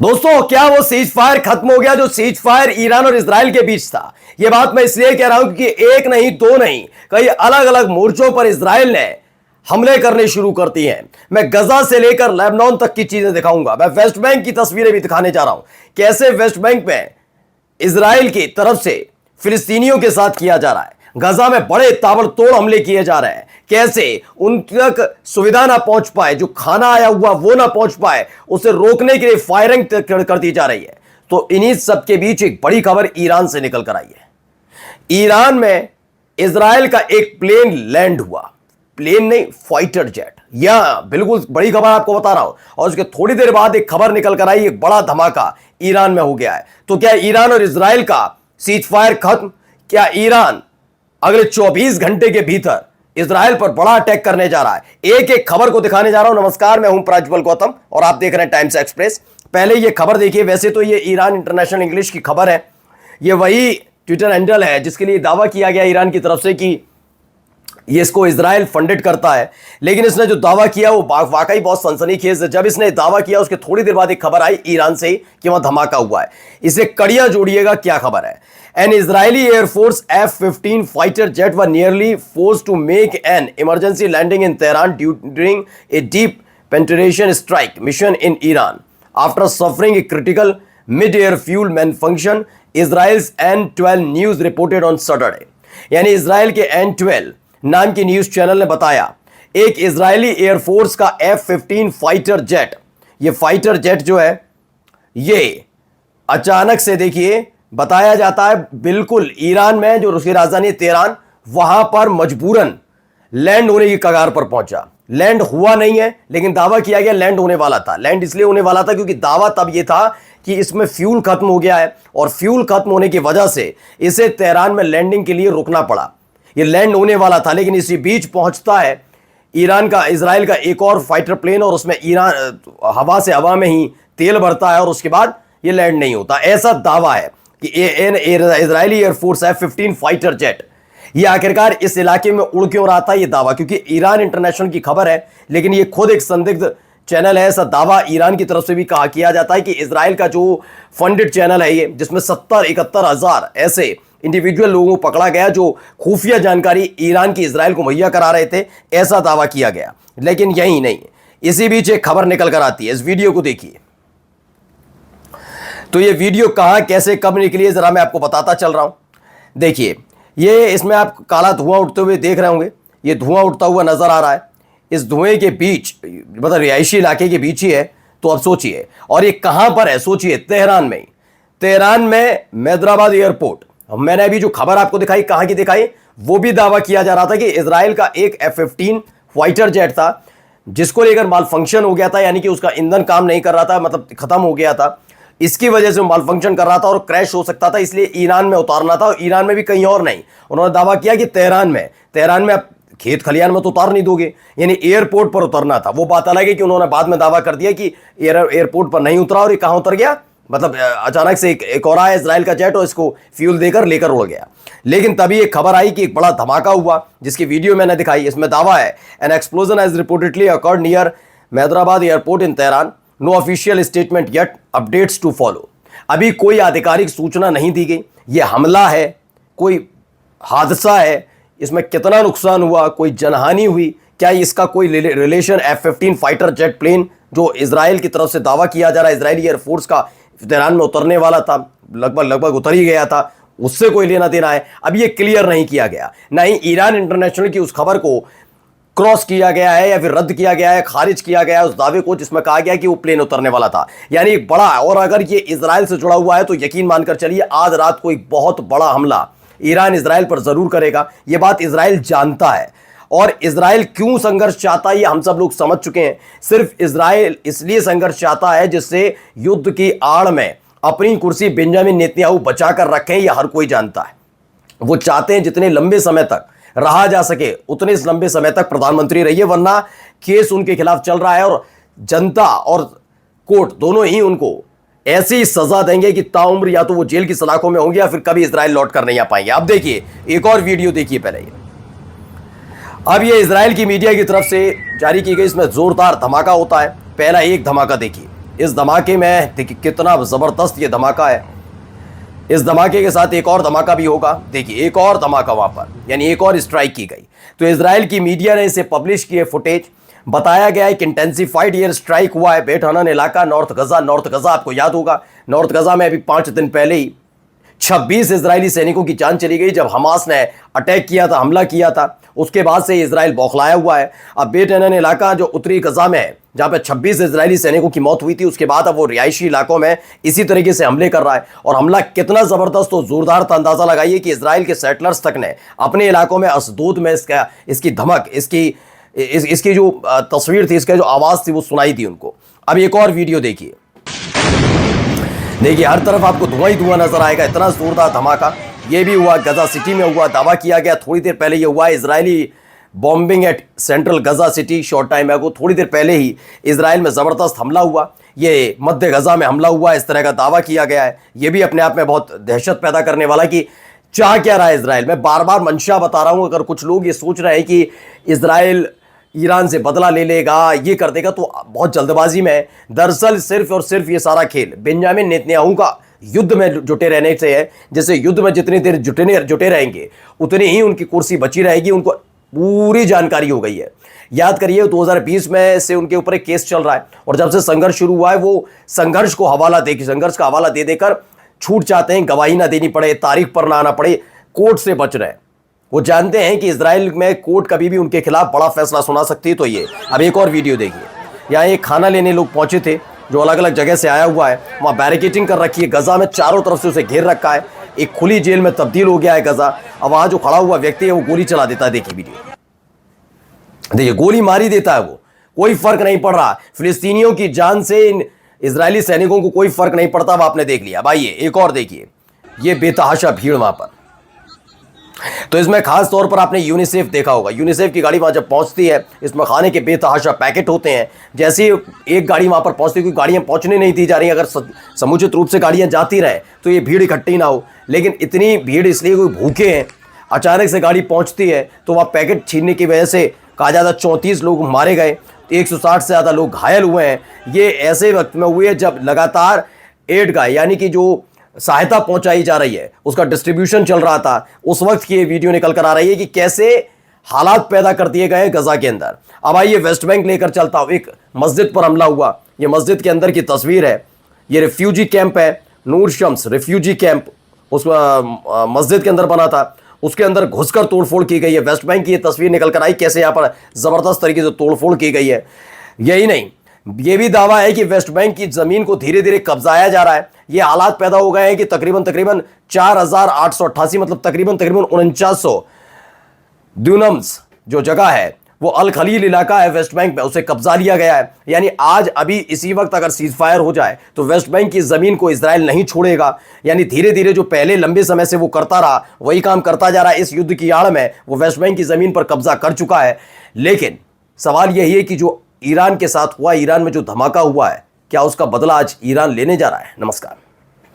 दोस्तों, क्या वो सीज फायर खत्म हो गया जो सीज फायर ईरान और इजराइल के बीच था? यह बात मैं इसलिए कह रहा हूं क्योंकि एक नहीं, दो नहीं, कई अलग अलग मोर्चों पर इजराइल ने हमले करने शुरू कर दिए हैं। मैं गजा से लेकर लेबनान तक की चीजें दिखाऊंगा। मैं वेस्ट बैंक की तस्वीरें भी दिखाने जा रहा हूं, कैसे वेस्ट बैंक में इजराइल की तरफ से फिलिस्तीनियों के साथ किया जा रहा है। गजा में बड़े ताबड़तोड़ हमले किए जा रहे हैं, कैसे उन तक सुविधा ना पहुंच पाए, जो खाना आया हुआ वो ना पहुंच पाए, उसे रोकने के लिए फायरिंग कर दी जा रही है। तो इन्हीं सब के बीच एक बड़ी खबर ईरान से निकल कर आई है। ईरान में इजराइल का एक प्लेन लैंड हुआ, प्लेन नहीं, फाइटर जेट। यह बिल्कुल बड़ी खबर आपको बता रहा हूं। और उसके थोड़ी देर बाद एक खबर निकल कर आई, एक बड़ा धमाका ईरान में हो गया है। तो क्या ईरान और इजराइल का सीज फायर खत्म? क्या ईरान अगले 24 घंटे के भीतर इजराइल पर बड़ा अटैक करने जा रहा है? एक एक खबर को दिखाने जा रहा हूं। नमस्कार, मैं हूं प्रज्वल गौतम और आप देख रहे हैं टाइम्स एक्सप्रेस। पहले ये खबर देखिए। वैसे तो ये ईरान इंटरनेशनल इंग्लिश की खबर है। ये वही ट्विटर हैंडल है जिसके लिए दावा किया गया ईरान की तरफ से कि ये इसको इजराइल फंडेड करता है, लेकिन इसने जो दावा किया वो वाकई बहुत सनसनीखेज है। जब इसने दावा किया उसके थोड़ी देर बाद एक खबर आई ईरान से कि वहां धमाका हुआ है। इसे कड़ियां जोड़िएगा, क्या खबर है। An Israeli air force F-15 fighter jet were nearly forced to make an emergency landing in Tehran during a deep penetration strike mission in Iran after suffering a critical mid air fuel malfunction, Israel's N12 news reported on Saturday. यानी Israel के N12 नाम की news channel ने बताया एक Israeli air force का F-15 fighter jet, ये fighter jet जो है ये अचानक से, देखिए बताया जाता है बिल्कुल ईरान में जो रूसी राजधानी तेहरान, वहां पर मजबूरन लैंड होने की कगार पर पहुंचा। लैंड हुआ नहीं है, लेकिन दावा किया गया लैंड होने वाला था। लैंड इसलिए होने वाला था क्योंकि दावा तब यह था कि इसमें फ्यूल खत्म हो गया है और फ्यूल खत्म होने की वजह से इसे तेहरान में लैंडिंग के लिए रुकना पड़ा। ये लैंड होने वाला था, लेकिन इसी बीच पहुंचता है ईरान का, इजराइल का एक और फाइटर प्लेन और उसमें ईरान हवा से हवा में ही तेल भरता है और उसके बाद ये लैंड नहीं होता। ऐसा दावा है कि Israeli air force F-15 fighter jet ये आखिरकार इस इलाके में उड़ क्यों रहा था, ये दावा, क्योंकि ईरान इंटरनेशनल की खबर है, लेकिन ये खुद एक संदिग्ध चैनल है। ऐसा दावा ईरान की तरफ से भी कहा किया जाता है कि इजराइल का जो फंडेड चैनल है ये, जिसमें 70-71 हजार ऐसे इंडिविजुअल लोगों को पकड़ा गया जो खुफिया जानकारी ईरान की इजराइल को मुहैया करा रहे थे, ऐसा दावा किया गया। लेकिन यही नहीं, इसी बीच एक खबर निकल कर आती है। इस वीडियो को देखिए। तो ये वीडियो कहां, कैसे, कब निकली है, जरा मैं आपको बताता चल रहा हूं। देखिए, ये इसमें आप काला धुआं उठते हुए देख रहे होंगे। ये धुआं उठता हुआ नजर आ रहा है। इस धुएं के बीच, मतलब रिहायशी इलाके के बीच ही है। तो अब सोचिए, और ये कहां पर है, सोचिए, तेहरान में। तेहरान में मैदराबाद एयरपोर्ट। मैंने अभी जो खबर आपको दिखाई, कहां की दिखाई, वो भी दावा किया जा रहा था कि इजराइल का एक F-15 फाइटर जेट था जिसको लेकर माल फंक्शन हो गया था, यानी कि उसका ईंधन काम नहीं कर रहा था, मतलब खत्म हो गया था। इसकी वजह से माल फंक्शन कर रहा था और क्रैश हो सकता था, इसलिए ईरान में उतारना था। और ईरान में भी कहीं और नहीं, उन्होंने दावा किया कि तेहरान में आप खेत खलियान में तो उतार नहीं दोगे, यानी एयरपोर्ट पर उतरना था। वो बात अलग है कि उन्होंने बाद में दावा कर दिया कि एयरपोर्ट पर नहीं उतरा। और ये कहां उतर गया, मतलब अचानक से एक और आया इजराइल का जेट और इसको फ्यूल देकर लेकर उड़ गया। लेकिन तभी एक खबर आई कि एक बड़ा धमाका हुआ, जिसकी वीडियो मैंने दिखाई। इसमें दावा है an explosion has reportedly occurred near Mehrabad airport in Tehran, no official statement yet, updates to follow. अभी कोई आधिकारिक सूचना नहीं दी गई। यह हमला है, कोई हादसा है, इसमें कितना नुकसान हुआ, कोई जनहानि हुई, क्या इसका कोई relation F-15 fighter jet plane जो इजराइल की तरफ से दावा किया जा रहा है इजरायली एयरफोर्स का तेहरान में उतरने वाला था, लगभग उतर ही गया था, उससे कोई लेना देना है, अब ये क्लियर नहीं किया गया। ना ही ईरान इंटरनेशनल की उस खबर को क्रॉस किया गया है या फिर रद्द किया गया है, खारिज किया गया है उस दावे को जिसमें कहा गया कि वो प्लेन उतरने वाला था। यानी एक बड़ा, और अगर ये इजराइल से जुड़ा हुआ है तो यकीन मानकर चलिए आज रात को एक बहुत बड़ा हमला ईरान इजराइल पर जरूर करेगा। यह बात इजराइल जानता है। और इजराइल क्यों संघर्ष चाहता है ये हम सब लोग समझ चुके हैं। सिर्फ इजराइल इसलिए संघर्ष चाहता है जिससे युद्ध की आड़ में अपनी कुर्सी बेंजामिन नेतन्याहू बचाकर रखें, यह हर कोई जानता है। वो चाहते हैं जितने लंबे समय तक रहा जा सके उतने लंबे समय तक प्रधानमंत्री रहिए, वरना केस उनके खिलाफ चल रहा है और जनता और कोर्ट दोनों ही उनको ऐसी सजा देंगे कि ताउम्र या तो वो जेल की सलाखों में होंगे या फिर कभी इजराइल लौट कर नहीं आ पाएंगे। अब देखिए एक और वीडियो देखिए पहले ये। अब ये इजराइल की मीडिया की तरफ से जारी की गई, इसमें जोरदार धमाका होता है। पहला एक धमाका देखिए, इस धमाके में देखिए कितना जबरदस्त ये धमाका है। इस धमाके के साथ एक और धमाका भी होगा। देखिए एक और धमाका वहां पर, यानी एक और स्ट्राइक की गई। तो इजराइल की मीडिया ने इसे पब्लिश किए फुटेज। बताया गया है कि इंटेंसिफाइड एयर स्ट्राइक हुआ है बेट हनन इलाका, नॉर्थ गजा आपको याद होगा, नॉर्थ गजा में अभी 5 दिन पहले ही 26 इजरायली सैनिकों की जान चली गई जब हमास ने अटैक किया था, हमला किया था। उसके बाद से इजराइल बौखलाया हुआ है। अब बेट हनन इलाका जो उत्तरी गजा में है, जहां पे 26 इजरायली सैनिकों की मौत हुई थी, उसके बाद अब वो रिहायशी इलाकों में इसी तरीके से हमले कर रहा है। और हमला कितना जबरदस्त और जोरदार था, अंदाजा लगाइए कि इजराइल के सेटलर्स तक ने अपने इलाकों में अशदोद में इसकी धमक, इसकी जो तस्वीर थी, इसका जो आवाज थी वो सुनाई थी उनको। अब एक और वीडियो देखिए। देखिए हर तरफ आपको धुआं ही धुआं नजर आएगा, इतना जोरदार धमाका। ये भी हुआ गजा सिटी में हुआ, दावा किया गया थोड़ी देर पहले ये हुआ। इजरायली बॉम्बिंग एट सेंट्रल गजा सिटी शॉर्ट टाइम है, थोड़ी देर पहले ही इजराइल में जबरदस्त हमला हुआ। ये मध्य गजा में हमला हुआ, इस तरह का दावा किया गया है। ये भी अपने आप में बहुत दहशत पैदा करने वाला कि चाह क्या रहा है इजराइल। मैं बार बार मंशा बता रहा हूं, अगर कुछ लोग ये सोच रहे हैं कि इजराइल ईरान से बदला ले लेगा, ये कर देगा, तो बहुत जल्दबाजी में है। दरअसल सिर्फ और सिर्फ ये सारा खेल बेंजामिन नेतन्याहू का युद्ध में जुटे रहने से है। जैसे युद्ध में जितनी देर जुटे रहेंगे उतनी ही उनकी कुर्सी बची रहेगी। उनको पूरी जानकारी हो गई है। याद करिए 2020 में से उनके ऊपर एक केस चल रहा है, और जब से संघर्ष शुरू हुआ है वो संघर्ष का हवाला दे देकर छूट चाहते हैं, गवाही ना देनी पड़े, तारीख पर ना आना पड़े, कोर्ट से बच रहे हैं। वो जानते हैं कि इजराइल में कोर्ट कभी भी उनके खिलाफ बड़ा फैसला सुना सकती है। तो ये अब एक और वीडियो देखिए। यहाँ एक खाना लेने लोग पहुंचे थे जो अलग अलग जगह से आया हुआ है। वहाँ बैरिकेटिंग कर रखी है, गजा में चारों तरफ से उसे घेर रखा है। एक खुली जेल में तब्दील हो गया है गजा। अब वहाँ जो खड़ा हुआ व्यक्ति है वो गोली चला देता है। देखिए वीडियो, देखिए गोली मारी देता है वो, कोई फर्क नहीं पड़ रहा। फिलिस्तीनियों की जान से इन इजरायली सैनिकों को कोई फर्क नहीं पड़ता। अब आपने देख लिया। भाई एक और देखिए, ये बेतहाशा भीड़ वहां पर। तो इसमें खास तौर पर आपने यूनिसेफ देखा होगा। यूनिसेफ की गाड़ी वहां जब पहुंचती है, इसमें खाने के बेतहाशा पैकेट होते हैं। जैसे ही एक गाड़ी वहां पर पहुंचती, कोई गाड़ियां पहुंचने नहीं दी जा रही, अगर समुचित रूप से गाड़ियां जाती रहे तो ये भीड़ इकट्ठी ना हो। लेकिन इतनी भीड़ इसलिए कोई भूखे हैं, अचानक से गाड़ी पहुंचती है तो वहाँ पैकेट छीनने की वजह से कहा जाता 34 लोग मारे गए, 160 से ज़्यादा लोग घायल हुए हैं। ये ऐसे वक्त में हुए जब लगातार एड का, यानी कि जो सहायता पहुंचाई जा रही है, उसका डिस्ट्रीब्यूशन चल रहा था। उस वक्त की ये वीडियो निकल कर आ रही है कि कैसे हालात पैदा कर दिए गए गजा के अंदर। अब आइए वेस्ट बैंक लेकर चलता हूं। एक मस्जिद पर हमला हुआ, ये मस्जिद के अंदर की तस्वीर है। ये रिफ्यूजी कैंप है, नूर शम्स रिफ्यूजी कैंप उस मस्जिद के अंदर बना था। उसके अंदर घुसकर तोड़फोड़ की गई है। वेस्ट बैंक की ये तस्वीर निकल कर आई, कैसे यहाँ पर जबरदस्त तरीके से तोड़फोड़ की गई है। यही नहीं, ये भी दावा है कि वेस्ट बैंक की जमीन को धीरे धीरे कब्जाया जा रहा है। ये हालात पैदा हो गए हैं कि तकरीबन 4888, मतलब तकरीबन 4900 ड्यूनम्स जो जगह है, वो अल खलील इलाका है वेस्ट बैंक में, उसे कब्जा लिया गया है। यानी आज अभी इसी वक्त अगर सीज फायर हो जाए तो वेस्ट बैंक की जमीन को इजराइल नहीं छोड़ेगा। यानी धीरे धीरे जो पहले लंबे समय से वो करता रहा, वही काम करता जा रहा है। इस युद्ध की आड़ में वो वेस्ट बैंक की जमीन पर कब्जा कर चुका है। लेकिन सवाल यही है कि जो ईरान के साथ हुआ, ईरान में जो धमाका हुआ है, क्या उसका बदला आज ईरान लेने जा रहा है? नमस्कार।